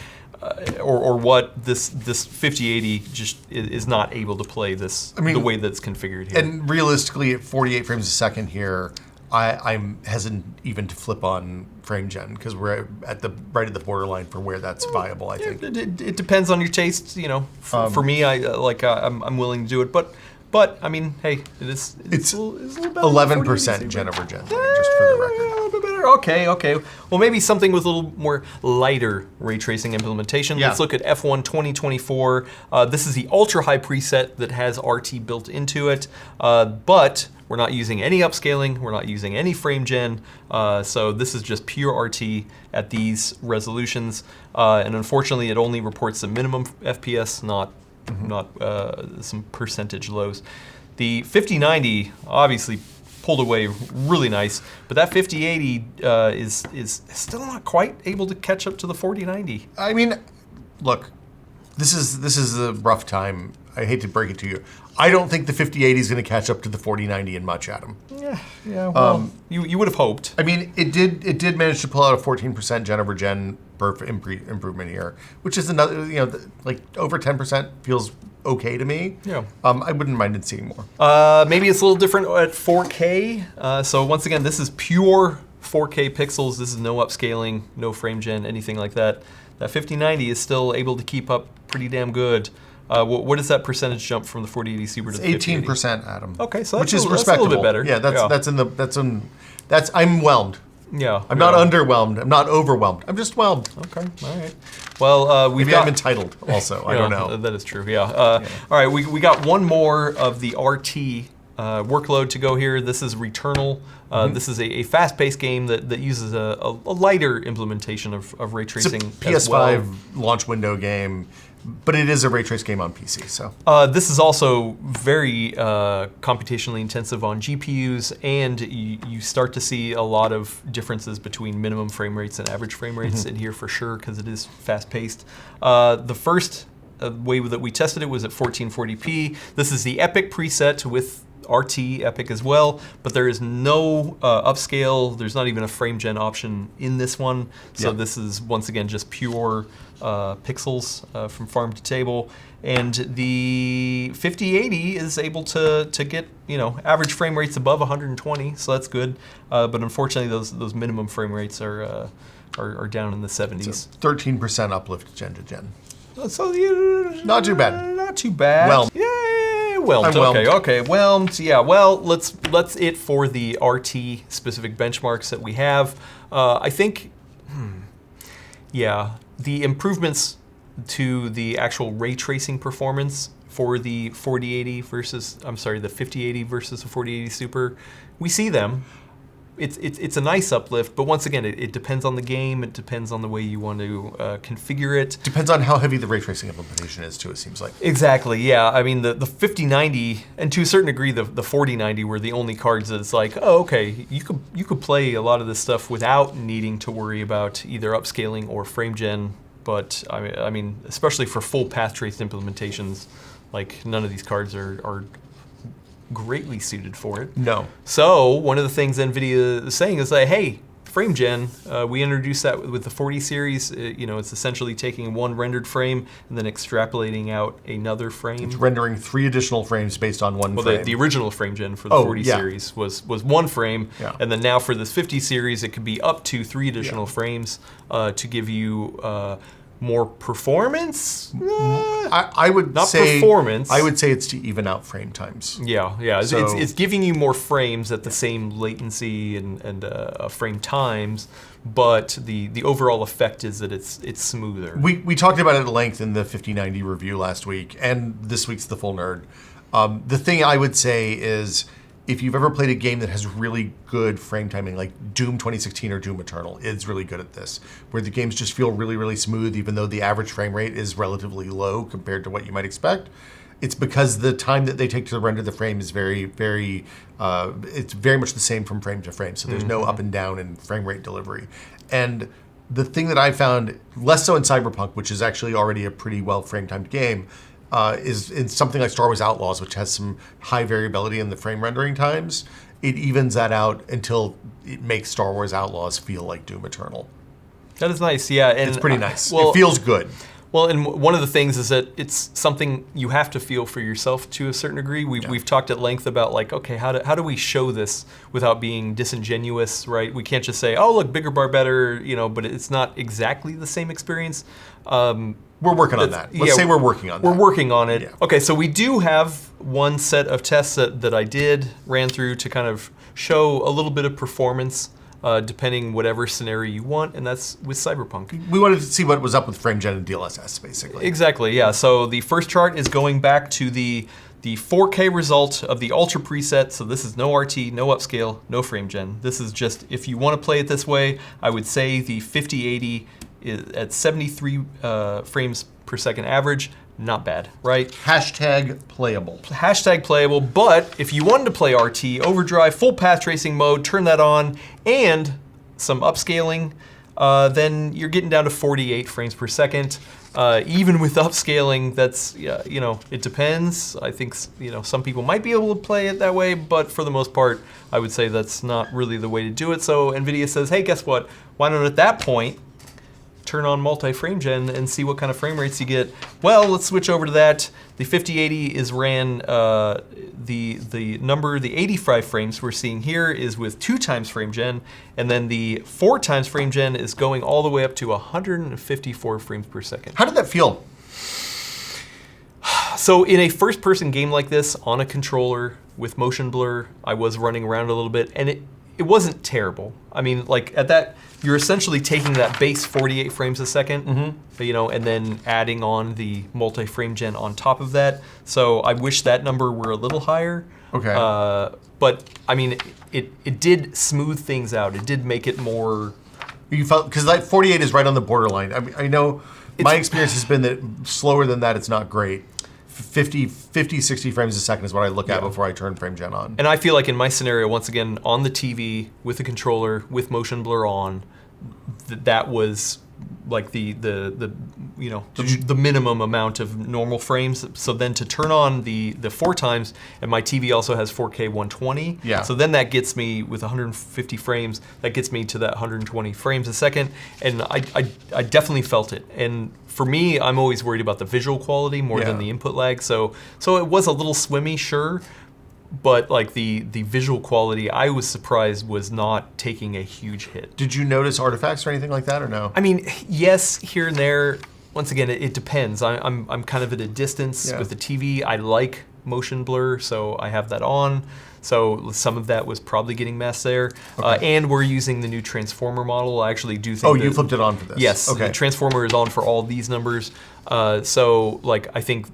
Speaker 1: or what, this 5080 just is not able to play this the way that's configured here.
Speaker 2: And realistically, at 48 frames a second here, I'm hesitant even to flip on frame gen, because we're right at the borderline for where that's viable. I think
Speaker 1: it depends on your tastes. For me, I'm willing to do it, but I mean, hey, it's a little better.
Speaker 2: 11% gen over gen, just for the record.
Speaker 1: A little bit better. Okay. Well, maybe something with a little more lighter ray tracing implementation.
Speaker 2: Yeah.
Speaker 1: Let's look at F1 2024. This is the ultra high preset that has RT built into it, but we're not using any upscaling. We're not using any frame gen. So this is just pure RT at these resolutions. And unfortunately, it only reports the minimum FPS, not some percentage lows. The 5090 obviously pulled away really nice, but that 5080 is still not quite able to catch up to the 4090.
Speaker 2: I mean, look, this is a rough time. I hate to break it to you. I don't think the 5080 is going to catch up to the 4090 in much, Adam.
Speaker 1: Yeah. Well, you would have hoped.
Speaker 2: I mean, it did manage to pull out a 14% gen over gen perf improvement here, which is another, like over 10% feels okay to me.
Speaker 1: Yeah.
Speaker 2: I wouldn't mind it seeing more.
Speaker 1: Maybe it's a little different at 4K. So once again, this is pure 4K pixels. This is no upscaling, no frame gen, anything like that. That 5090 is still able to keep up pretty damn good. What is that percentage jump from the 4080 Super to the 5080?
Speaker 2: 18%, Adam.
Speaker 1: Okay, so
Speaker 2: which is respectable.
Speaker 1: That's a little bit better.
Speaker 2: Yeah, I'm whelmed.
Speaker 1: Yeah.
Speaker 2: I'm not underwhelmed. I'm not overwhelmed. I'm just whelmed.
Speaker 1: Okay. All right. Well, we've
Speaker 2: Maybe
Speaker 1: got.
Speaker 2: I'm entitled. Also, I don't know.
Speaker 1: That is true. Yeah. All right. We got one more of the RT workload to go here. This is Returnal. This is a fast-paced game that uses a lighter implementation of ray tracing.
Speaker 2: It's a PS5 launch window game, but it is a ray trace game on PC. So
Speaker 1: this is also very computationally intensive on GPUs, and you start to see a lot of differences between minimum frame rates and average frame rates in here for sure, because it is fast-paced. The first way that we tested it was at 1440p. This is the Epic preset with RT Epic as well, but there is no upscale. There's not even a frame gen option in this one. So this is once again just pure pixels from farm to table. And the 5080 is able to get average frame rates above 120, so that's good. But unfortunately, those minimum frame rates are down in the 70s.
Speaker 2: 13% uplift gen to gen.
Speaker 1: So
Speaker 2: not too bad.
Speaker 1: Not too bad.
Speaker 2: Well.
Speaker 1: Whelmed.
Speaker 2: I'm whelmed.
Speaker 1: Okay, whelmed. Yeah, well, let's it for the RT specific benchmarks that we have. I think, the improvements to the actual ray tracing performance for the 4080 versus, the 5080 versus the 4080 Super, we see them. It's a nice uplift, but once again, it depends on the game. It depends on the way you want to configure it.
Speaker 2: Depends on how heavy the ray tracing implementation is, too, it seems like.
Speaker 1: Exactly, yeah. I mean, the 5090, and to a certain degree, the 4090 were the only cards that it's like, oh, okay, you could play a lot of this stuff without needing to worry about either upscaling or frame gen. But I mean, especially for full path trace implementations, like none of these cards are greatly suited for it.
Speaker 2: No.
Speaker 1: So one of the things NVIDIA is saying is like, hey, frame gen, we introduced that with the 40 series. It's essentially taking one rendered frame and then extrapolating out another frame.
Speaker 2: It's rendering 3 additional frames based on one frame.
Speaker 1: The original frame gen for the 40 series was one frame, and then now for this 50 series, it could be up to 3 additional frames to give you more performance?
Speaker 2: I would
Speaker 1: not
Speaker 2: say
Speaker 1: performance.
Speaker 2: I would say it's to even out frame times.
Speaker 1: Yeah.
Speaker 2: So,
Speaker 1: it's giving you more frames at the same latency and frame times, but the overall effect is that it's smoother.
Speaker 2: We talked about it at length in the 5090 review last week, and this week's The Full Nerd. The thing I would say is, if you've ever played a game that has really good frame timing, like Doom 2016 or Doom Eternal, it's really good at this, where the games just feel really, really smooth, even though the average frame rate is relatively low compared to what you might expect. It's because the time that they take to render the frame is very, very, it's very much the same from frame to frame. So there's no up and down in frame rate delivery. And the thing that I found, less so in Cyberpunk, which is actually already a pretty well frame-timed game, is in something like Star Wars Outlaws, which has some high variability in the frame rendering times. It evens that out until it makes Star Wars Outlaws feel like Doom Eternal.
Speaker 1: That is nice, yeah. And
Speaker 2: it's pretty nice. It feels good.
Speaker 1: Well, and one of the things is that it's something you have to feel for yourself to a certain degree. We've talked at length about like, okay, how do we show this without being disingenuous, right? We can't just say, oh, look, bigger bar better, but it's not exactly the same experience.
Speaker 2: We're working on that. Let's say we're working on that.
Speaker 1: We're working on it.
Speaker 2: Yeah.
Speaker 1: Okay, so we do have one set of tests that I ran through to kind of show a little bit of performance depending whatever scenario you want, and that's with Cyberpunk.
Speaker 2: We wanted to see what was up with frame gen and DLSS, basically.
Speaker 1: Exactly, yeah. So the first chart is going back to the 4K result of the Ultra preset. So this is no RT, no upscale, no frame gen. This is just, if you want to play it this way, I would say the 5080 is at 73 frames per second average. Not bad, right?
Speaker 2: Hashtag playable.
Speaker 1: Hashtag playable, but if you wanted to play RT, overdrive, full path tracing mode, turn that on, and some upscaling, then you're getting down to 48 frames per second. Even with upscaling, that's, it depends. I think, some people might be able to play it that way, but for the most part, I would say that's not really the way to do it. So NVIDIA says, hey, guess what? Why not at that point, turn on multi-frame gen and see what kind of frame rates you get. Well, let's switch over to that. The 5080 is ran, the 85 frames we're seeing here is with 2 times frame gen, and then the 4 times frame gen is going all the way up to 154 frames per second.
Speaker 2: How did that feel?
Speaker 1: So in a first-person game like this, on a controller with motion blur, I was running around a little bit, and it it wasn't terrible. I mean, like at that, you're essentially taking that base 48 frames a second, you know, and then adding on the multi-frame gen on top of that. So I wish that number were a little higher.
Speaker 2: Okay.
Speaker 1: But I mean, it did smooth things out. It did make it more.
Speaker 2: You felt, because like 48 is right on the borderline. I mean, I know my experience has been that slower than that, it's not great. 50, 60 frames a second is what I look at before I turn frame gen on.
Speaker 1: And I feel like in my scenario, once again, on the TV, with the controller, with motion blur on, that was like the you know, the minimum amount of normal frames. So then to turn on the 4 times, and my TV also has 4K 120.
Speaker 2: Yeah.
Speaker 1: So then that gets me with 150 frames, that gets me to that 120 frames a second. And I definitely felt it. And for me, I'm always worried about the visual quality more than the input lag. So it was a little swimmy, sure. But like the visual quality, I was surprised was not taking a huge hit.
Speaker 2: Did you notice artifacts or anything like that, or no?
Speaker 1: I mean, yes, here and there. Once again, it depends. I'm kind of at a distance with the TV. I like motion blur, so I have that on. So some of that was probably getting masked there. And we're using the new transformer model. I actually do think.
Speaker 2: Oh, you flipped it on for this?
Speaker 1: Yes.
Speaker 2: Okay.
Speaker 1: The transformer is on for all these numbers. So like I think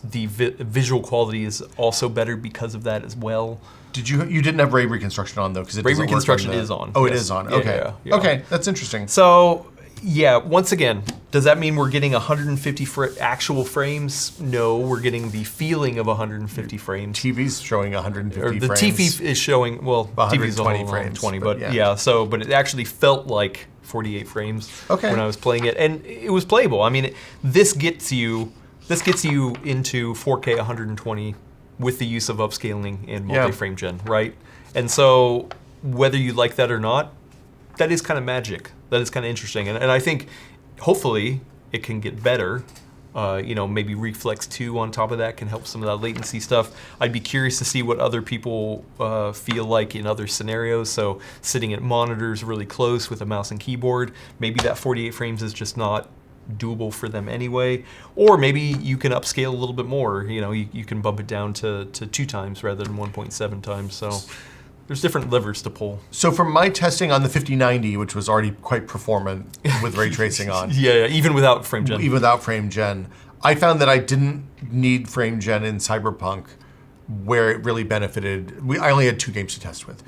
Speaker 1: the visual quality is also better because of that as well.
Speaker 2: You didn't have ray reconstruction on though, because
Speaker 1: ray reconstruction is on.
Speaker 2: Oh, it is on. Okay.
Speaker 1: Yeah.
Speaker 2: Okay, that's interesting.
Speaker 1: So yeah, once again, does that mean we're getting 150 actual frames? No, we're getting the feeling of 150 frames.
Speaker 2: TV's showing 150
Speaker 1: or the
Speaker 2: frames.
Speaker 1: TV is showing, well, TV's
Speaker 2: 120 frames,
Speaker 1: 20,
Speaker 2: but
Speaker 1: but but it actually felt like 48 frames when I was playing it, and it was playable. I mean, this gets you into 4K 120 with the use of upscaling and multi-frame gen, right? And so whether you like that or not, that is kind of magic. That is kind of interesting. And I think hopefully it can get better. You know, maybe Reflex 2 on top of that can help some of that latency stuff. I'd be curious to see what other people feel like in other scenarios. So sitting at monitors really close with a mouse and keyboard, maybe that 48 frames is just not doable for them anyway. Or maybe you can upscale a little bit more. You know, you can bump it down to 2 times rather than 1.7 times. So there's different levers to pull. So
Speaker 2: from my testing on the 5090, which was already quite performant with ray tracing on.
Speaker 1: Even without frame gen.
Speaker 2: Even without frame gen. I found that I didn't need frame gen in Cyberpunk where it really benefited. I only had 2 games to test with.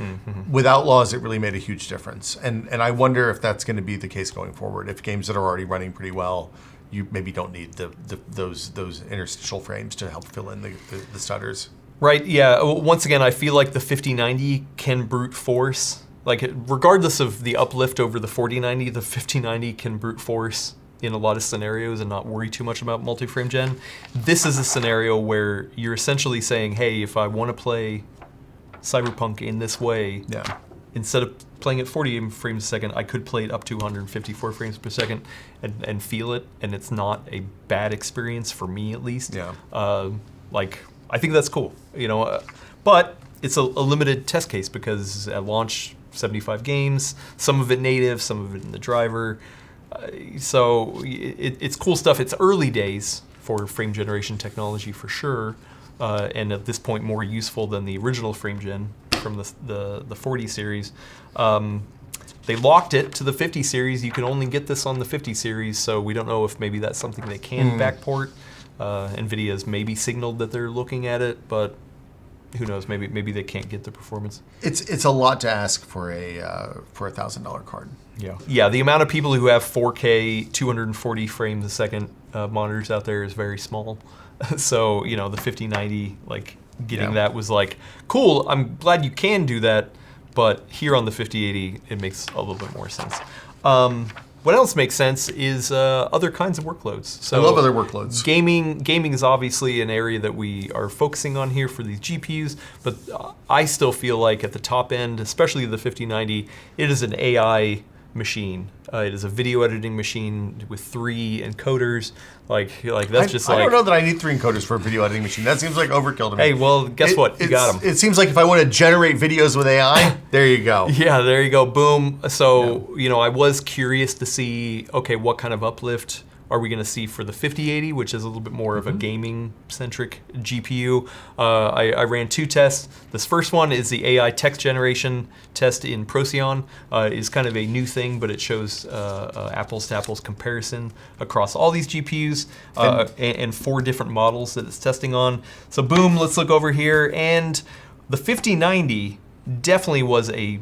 Speaker 2: With Outlaws, it really made a huge difference. And I wonder if that's going to be the case going forward. If games that are already running pretty well, you maybe don't need those interstitial frames to help fill in the stutters.
Speaker 1: Right, yeah. Once again, I feel like the 5090 can brute force. Like, regardless of the uplift over the 4090, the 5090 can brute force in a lot of scenarios and not worry too much about multi-frame gen. This is a scenario where you're essentially saying, hey, if I want to play Cyberpunk in this way, instead of playing at 48 frames a second, I could play it up to 154 frames per second and feel it, and it's not a bad experience for me at least. Like, I think that's cool, you know, but it's a limited test case because at launch, 75 games, some of it native, some of it in the driver. So it's cool stuff. It's early days for frame generation technology for sure, and at this point more useful than the original frame gen from the 40 series. They locked it to the 50 series. You can only get this on the 50 series, so we don't know if maybe that's something they can backport. Nvidia has maybe signaled that they're looking at it, but who knows? Maybe they can't get the performance.
Speaker 2: It's a lot to ask for a $1,000 card.
Speaker 1: Yeah. The amount of people who have 4K 240 frames a second monitors out there is very small. So you know the 5090, like getting that was like cool. I'm glad you can do that, but here on the 5080, it makes a little bit more sense. What else makes sense is other kinds of workloads. So
Speaker 2: I love other workloads.
Speaker 1: Gaming is obviously an area that we are focusing on here for these GPUs, but I still feel like at the top end, especially the 5090, it is an AI machine. It is a video editing machine with 3 encoders. Like that's just like...
Speaker 2: I don't know that I need 3 encoders for a video editing machine. That seems like overkill to me.
Speaker 1: Hey, well, guess what? You got them.
Speaker 2: It seems like if I want to generate videos with AI, there you go.
Speaker 1: Yeah, there you go. Boom. So, you know, I was curious to see, okay, what kind of uplift are we going to see for the 5080, which is a little bit more of a gaming-centric GPU. I ran 2 tests. This first one is the AI text generation test in Procyon. Is kind of a new thing, but it shows apples to apples comparison across all these GPUs and 4 different models that it's testing on. So boom, let's look over here. And the 5090 definitely was a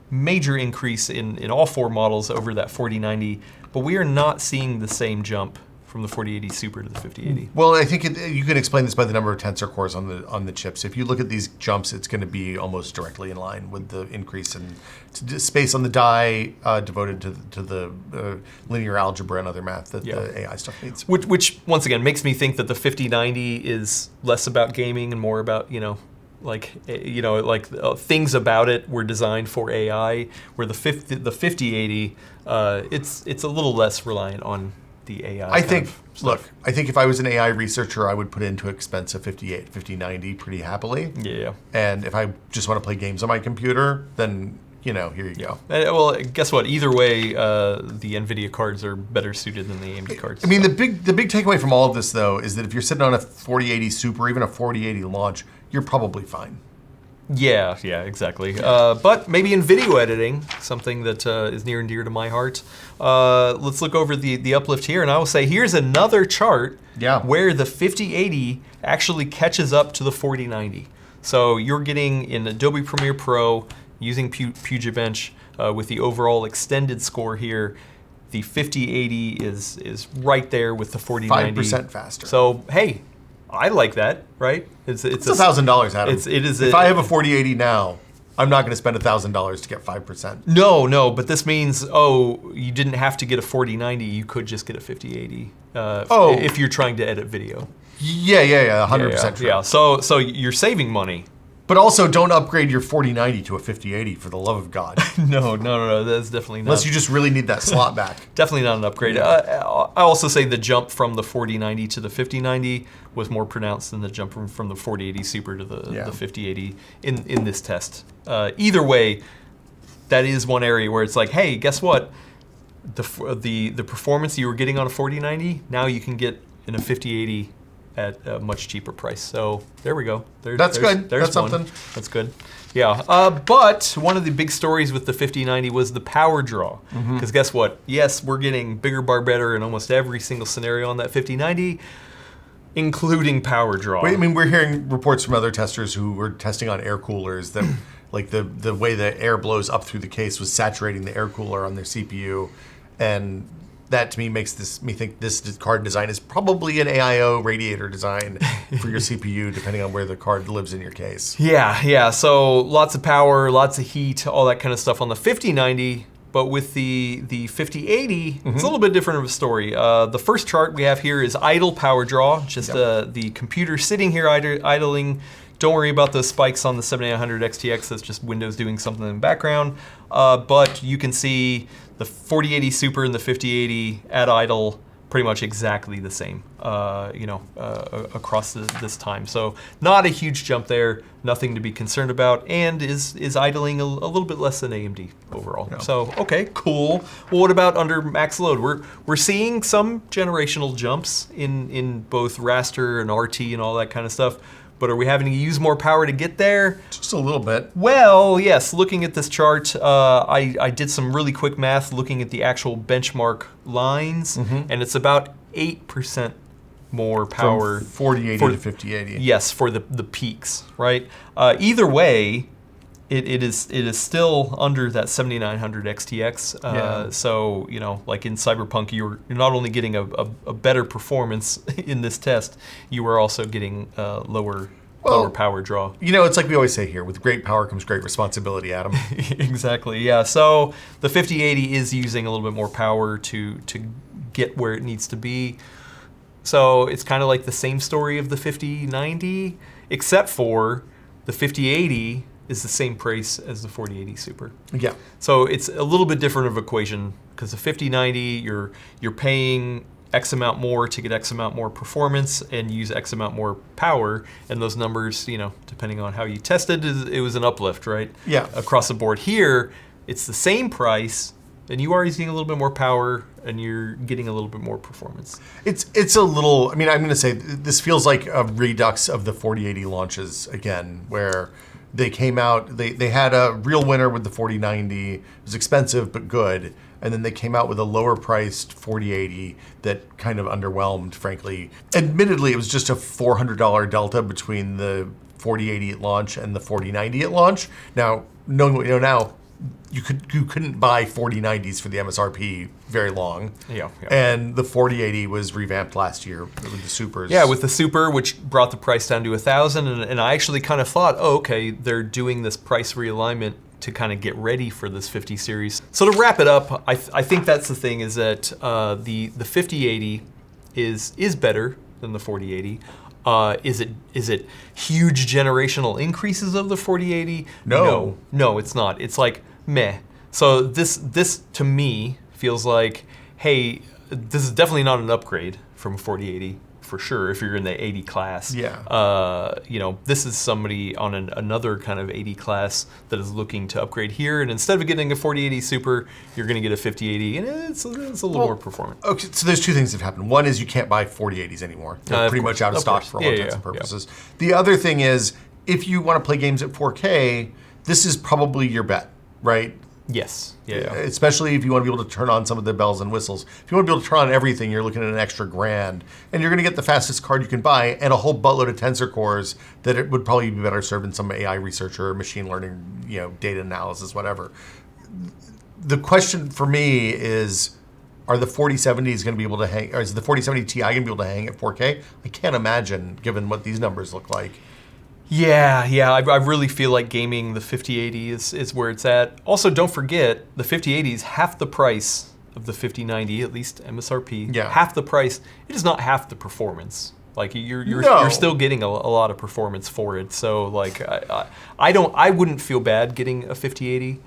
Speaker 1: major increase in all 4 models over that 4090, but we are not seeing the same jump from the 4080 Super to the 5080.
Speaker 2: Well, I think you can explain this by the number of tensor cores on the chips. If you look at these jumps, it's going to be almost directly in line with the increase in space on the die devoted to the linear algebra and other math that the AI stuff needs.
Speaker 1: Which once again makes me think that the 5090 is less about gaming and more about things about it were designed for AI, where the 5080 it's a little less reliant on the AI.
Speaker 2: I think if I was an AI researcher, I would put into expensive 5090 pretty happily.
Speaker 1: Yeah.
Speaker 2: And if I just want to play games on my computer, then here you go.
Speaker 1: Well, guess what? Either way, the Nvidia cards are better suited than the AMD cards.
Speaker 2: I mean, the big takeaway from all of this, though, is that if you're sitting on a 4080 Super, even a 4080 launch, you're probably fine.
Speaker 1: Yeah, exactly. But maybe in video editing, something that is near and dear to my heart. Let's look over the uplift here, and I will say here's another chart where the 5080 actually catches up to the 4090. So you're getting in Adobe Premiere Pro, using Puget Bench with the overall extended score here, the 5080 is right there with the 4090.
Speaker 2: 5% faster.
Speaker 1: So hey, I like that, right? It's
Speaker 2: $1,000, Adam. If I have a 4080 now, I'm not going to spend $1,000 to get 5%.
Speaker 1: No, but this means you didn't have to get a 4090. You could just get a 5080 if you're trying to edit video.
Speaker 2: Yeah, 100% true.
Speaker 1: Yeah, so you're saving money.
Speaker 2: But also, don't upgrade your 4090 to a 5080 for the love of God.
Speaker 1: No, that's definitely not.
Speaker 2: Unless you just really need that slot back.
Speaker 1: Definitely not an upgrade. I also say the jump from the 4090 to the 5090 was more pronounced than the jump from the 4080 Super to the 5080 in this test. Either way, that is one area where it's like, hey, guess what? The performance you were getting on a 4090, now you can get in a 5080 at a much cheaper price. So there we go.
Speaker 2: That's good.
Speaker 1: There's
Speaker 2: That's something.
Speaker 1: That's good. Yeah. But one of the big stories with the 5090 was the power draw. Because guess what? Yes, we're getting bigger bar better in almost every single scenario on that 5090, including power draw.
Speaker 2: I mean, we're hearing reports from other testers who were testing on air coolers that like the way the air blows up through the case was saturating the air cooler on their CPU. And that to me makes me think this card design is probably an AIO radiator design for your CPU, depending on where the card lives in your case.
Speaker 1: Yeah. So lots of power, lots of heat, all that kind of stuff on the 5090. But with the 5080, it's a little bit different of a story. The first chart we have here is idle power draw, just the computer sitting here idling. Don't worry about those spikes on the 7900 XTX. That's just Windows doing something in the background. But you can see the 4080 Super and the 5080 at idle pretty much exactly the same, across this time. So not a huge jump there, nothing to be concerned about, and is idling a little bit less than AMD overall. Yeah. So okay, cool. Well, what about under max load? We're seeing some generational jumps in both raster and RT and all that kind of stuff. But are we having to use more power to get there?
Speaker 2: Just a little bit.
Speaker 1: Well, yes. Looking at this chart, I did some really quick math looking at the actual benchmark lines, and it's about 8% more power.
Speaker 2: From 4080 to 5080.
Speaker 1: Yes, for the peaks, right? Either way, it is still under that 7900 XTX. So, like in Cyberpunk, you're not only getting a better performance in this test, you were also getting lower power draw.
Speaker 2: It's like we always say here, with great power comes great responsibility, Adam.
Speaker 1: Exactly, yeah. So the 5080 is using a little bit more power to get where it needs to be. So it's kind of like the same story of the 5090, except for the 5080 is the same price as the 4080 Super.
Speaker 2: Yeah.
Speaker 1: So it's a little bit different of equation, because the 5090, you're paying X amount more to get X amount more performance and use X amount more power, and those numbers, depending on how you tested, it was an uplift, right?
Speaker 2: Yeah.
Speaker 1: Across the board. Here, it's the same price, And you are using a little bit more power, and you're getting a little bit more performance.
Speaker 2: It's a little. I mean, I'm going to say this feels like a redux of the 4080 launches again, where they came out. They had a real winner with the 4090. It was expensive but good, and then they came out with a lower priced 4080 that kind of underwhelmed, frankly. Admittedly, it was just a $400 delta between the 4080 at launch and the 4090 at launch. Now, knowing what you know now, you couldn't buy 4090s for the MSRP very long.
Speaker 1: Yeah.
Speaker 2: And the 4080 was revamped last year with the supers.
Speaker 1: Yeah, with the super, which brought the price down to $1,000, and I actually kind of thought, oh, okay, they're doing this price realignment to kind of get ready for this 50 series. So to wrap it up, I think that's the thing, is that the 5080 is better than the 4080. Is it huge generational increases of the 4080? No, it's not. It's like meh. So this to me feels like, hey, this is definitely not an upgrade from 4080 for sure. If you're in the 80 class, this is somebody on another kind of 80 class that is looking to upgrade here, and instead of getting a 4080 Super, you're going to get a 5080, and it's a little more performant.
Speaker 2: Okay, so there's two things that have happened. One is you can't buy 4080s anymore. They're pretty much out of stock for all intents and purposes. Yeah. The other thing is, if you want to play games at 4K, this is probably your bet, right?
Speaker 1: Yes. Yeah.
Speaker 2: Especially if you want to be able to turn on some of the bells and whistles. If you want to be able to turn on everything, you're looking at an extra $1,000, and you're going to get the fastest card you can buy and a whole buttload of tensor cores that it would probably be better served in some AI researcher or machine learning, data analysis, whatever. The question for me is, are the 4070s going to be able to hang, or is the 4070 Ti going to be able to hang at 4K? I can't imagine, given what these numbers look like.
Speaker 1: Yeah, I really feel like gaming the 5080 is where it's at. Also, don't forget, the 5080 is half the price of the 5090, at least MSRP.
Speaker 2: Yeah.
Speaker 1: Half the price. It is not half the performance. Like you're still getting a lot of performance for it. So like I wouldn't feel bad getting a 5080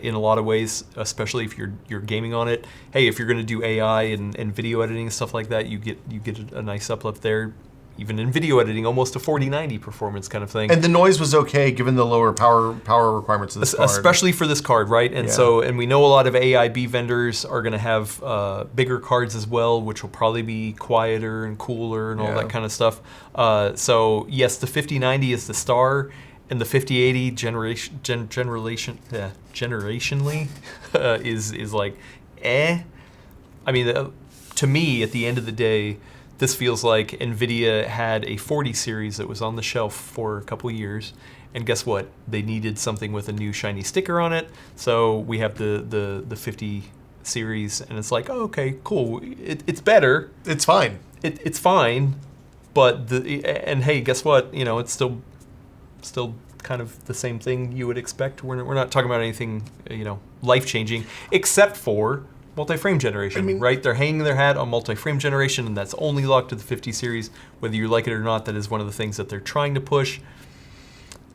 Speaker 1: in a lot of ways, especially if you're gaming on it. Hey, if you're going to do AI and video editing and stuff like that, you get a nice uplift there. Even in video editing, almost a 4090 performance kind of thing.
Speaker 2: And the noise was okay given the lower power requirements of this card.
Speaker 1: Especially for this card, right? And and we know a lot of AIB vendors are going to have bigger cards as well, which will probably be quieter and cooler and all that kind of stuff. So yes, the 5090 is the star, and the 5080 generationally is like eh. I mean, to me, at the end of the day, this feels like Nvidia had a 40 series that was on the shelf for a couple years, and guess what? They needed something with a new shiny sticker on it, so we have the 50 series, and it's like, oh, okay, cool. It's better.
Speaker 2: It's fine.
Speaker 1: It's fine, but hey, guess what? It's still kind of the same thing you would expect. We're not talking about anything life changing, except for multi-frame generation, right? They're hanging their hat on multi-frame generation, and that's only locked to the 50 series. Whether you like it or not, that is one of the things that they're trying to push.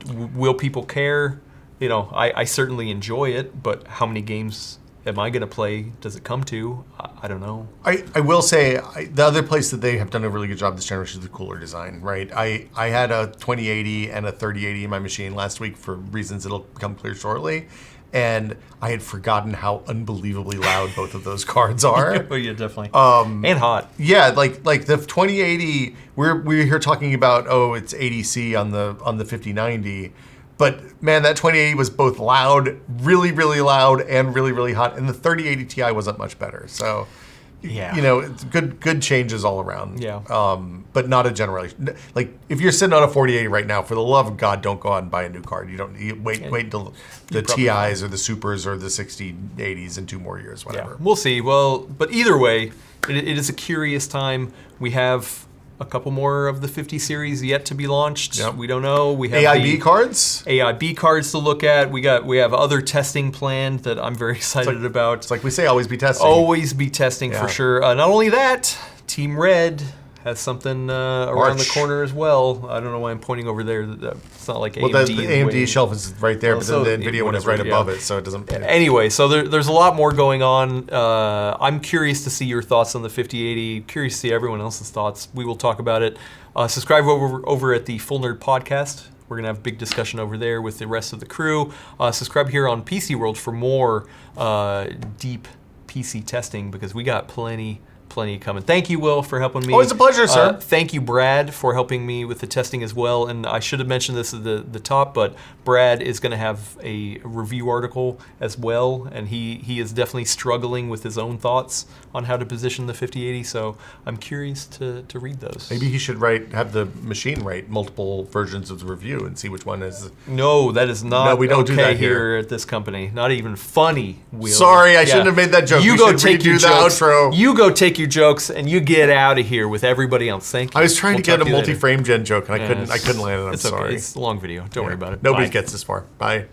Speaker 1: Will people care? I certainly enjoy it, but how many games am I going to play? Does it come to? I don't know. I
Speaker 2: will say, the other place that they have done a really good job this generation is the cooler design, right? I had a 2080 and a 3080 in my machine last week for reasons that'll become clear shortly. And I had forgotten how unbelievably loud both of those cards are.
Speaker 1: Oh yeah, definitely. And hot.
Speaker 2: Yeah, like the 2080, we're here talking about, it's 80C on the 5090, but man, that 2080 was both loud, really really loud, and really really hot, and the 3080 Ti wasn't much better. So yeah, it's good changes all around.
Speaker 1: Yeah.
Speaker 2: But not a generation. Like if you're sitting on a 4080 right now, for the love of God, don't go out and buy a new card. You wait until the TIs or the Supers or the 6080s in 2 more years, whatever.
Speaker 1: Yeah, we'll see. Well, but either way, it is a curious time. We have a couple more of the 50 series yet to be launched.
Speaker 2: Yep.
Speaker 1: We don't know. We have
Speaker 2: AIB cards?
Speaker 1: AIB cards to look at. We have other testing planned that I'm very excited about.
Speaker 2: It's like we say, always be testing.
Speaker 1: Always be testing for sure. Not only that, Team Red has something around the corner as well. I don't know why I'm pointing over there. It's not like AMD.
Speaker 2: Well, the AMD shelf is right there, but then the NVIDIA one is right above it, so it doesn't...
Speaker 1: Anyway, so there's a lot more going on. I'm curious to see your thoughts on the 5080. Curious to see everyone else's thoughts. We will talk about it. Subscribe over at the Full Nerd Podcast, We're going to have a big discussion over there with the rest of the crew. Subscribe here on PCWorld for more deep PC testing, because we got plenty coming. Thank you, Will, for helping me.
Speaker 2: Always a pleasure, sir.
Speaker 1: Thank you, Brad, for helping me with the testing as well. And I should have mentioned this at the top, but Brad is going to have a review article as well, and he is definitely struggling with his own thoughts on how to position the 5080. So I'm curious to read those.
Speaker 2: Maybe he should have the machine write multiple versions of the review and see which one is.
Speaker 1: No, that is not.
Speaker 2: No, we don't
Speaker 1: okay
Speaker 2: do that
Speaker 1: here at this company. Not even funny, Will.
Speaker 2: Sorry, I shouldn't have made that joke.
Speaker 1: You
Speaker 2: We
Speaker 1: go
Speaker 2: should
Speaker 1: take your
Speaker 2: redo the
Speaker 1: jokes.
Speaker 2: outro.
Speaker 1: You go take your jokes and you get out of here with everybody else. Thank you.
Speaker 2: I was trying to get a
Speaker 1: talk to you later.
Speaker 2: multi-frame gen joke and I
Speaker 1: Yeah,
Speaker 2: couldn't land it. I'm
Speaker 1: it's
Speaker 2: sorry.
Speaker 1: Okay. It's a long video. Don't worry about it.
Speaker 2: Nobody
Speaker 1: Bye.
Speaker 2: gets this far. Bye.